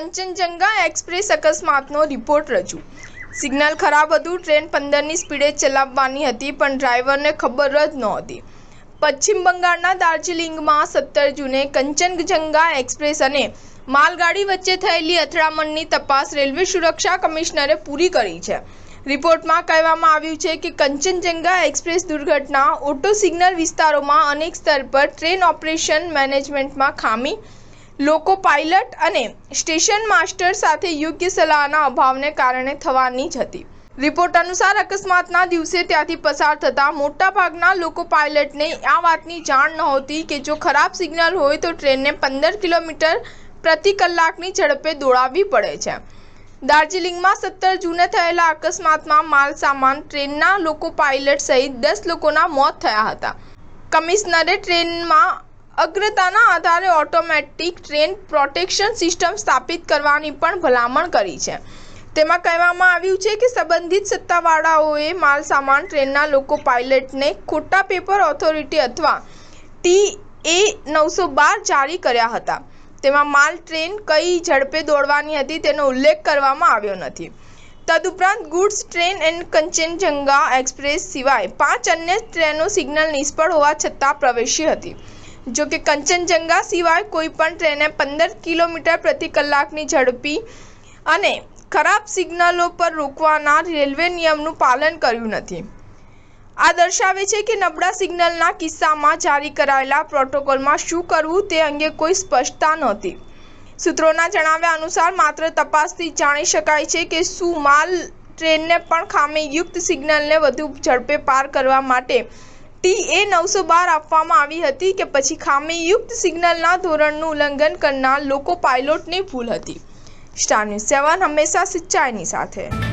Kanchenjunga express અકસ્માતનો report રજૂ। Signal ખરાબ હતું। ટ્રેન 15ની સ્પીડે ચલાવવાની હતી પણ ડ્રાઈવરને ખબર જ નહોતી। પશ્ચિમ બંગાળના દાર્જિલિંગમાં 17 જૂને કંચનજંગા એક્સપ્રેસ અને માલગાડી વચ્ચે થયેલી અથડામણની તપાસ રેલવે સુરક્ષા કમિશનરે પૂરી કરી છે। રિપોર્ટમાં કહેવામાં આવ્યું છે કે કંચનજંગા એક્સપ્રેસ દુર્ઘટના ઓટો સિગ્નલ વિસ્તારોમાં અનેક સ્તર પર ટ્રેન ઓપરેશન મેનેજમેન્ટમાં ખામી, લોકો પાયલટ અને સ્ટેશન માસ્ટર સાથે યોગ્ય સલાહના અભાવને કારણે થવાની જ હતી। રિપોર્ટ અનુસાર અકસ્માતના દિવસે ત્યાંથી પસાર થતા મોટાભાગના લોકો પાયલટને આ વાતની જાણ નહોતી કે જો ખરાબ સિગ્નલ હોય તો ટ્રેનને 15 કિલોમીટર પ્રતિ કલાકની ઝડપે દોડાવવી પડે છે। દાર્જિલિંગમાં 17 જૂને થયેલા અકસ્માતમાં માલ સામાન ટ્રેનના લોકો પાયલટ સહિત 10 લોકોના મોત થયા હતા। કમિશનરે ટ્રેનમાં અગ્રતાના આધારે ઓટોમેટિક ટ્રેન પ્રોટેક્શન સિસ્ટમ સ્થાપિત કરવાની પણ ભલામણ કરી છે। તેમાં કહેવામાં આવ્યું છે કે સંબંધિત સત્તાવાળાઓએ માલ સામાન ટ્રેનના લોકો પાયલટને ખોટા પેપર ઓથોરિટી અથવા TA 912 જારી કર્યા હતા। તેમાં માલ ટ્રેન કઈ ઝડપે દોડવાની હતી તેનો ઉલ્લેખ કરવામાં આવ્યો નથી। તદુપરાંત goods train and Kanchenjunga express સિવાય 5 અન્ય ટ્રેનો સિગ્નલ નિષ્ફળ હોવા છતાં પ્રવેશી હતી। જો કે કંચનજંગા સિવાય કોઈ પણ ટ્રેને 15 કિલોમીટર પ્રતિ કલાકની ઝડપી અને ખરાબ સિગ્નલો પર રોકવાના રેલવે નિયમનું પાલન કર્યું નથી। આ દર્શાવે છે કે નબળા સિગ્નલના કિસ્સામાં જારી કરાયેલા પ્રોટોકોલમાં શું કરવું તે અંગે કોઈ સ્પષ્ટતા નહોતી। સૂત્રોના જણાવ્યા અનુસાર માત્ર તપાસથી જાણી શકાય છે કે શું માલ ટ્રેનને પણ ખામીયુક્ત સિગ્નલને વધુ ઝડપે પાર કરવા માટે TA 912 આપવામાં આવી હતી કે પછી ખામીયુક્ત સિગ્નલના ધોરણનું ઉલ્લંઘન કરનાર લોકો પાયલોટની ભૂલ હતી। સ્ટાર ન્યૂઝ 7 હંમેશા સચ્ચાઈની સાથે।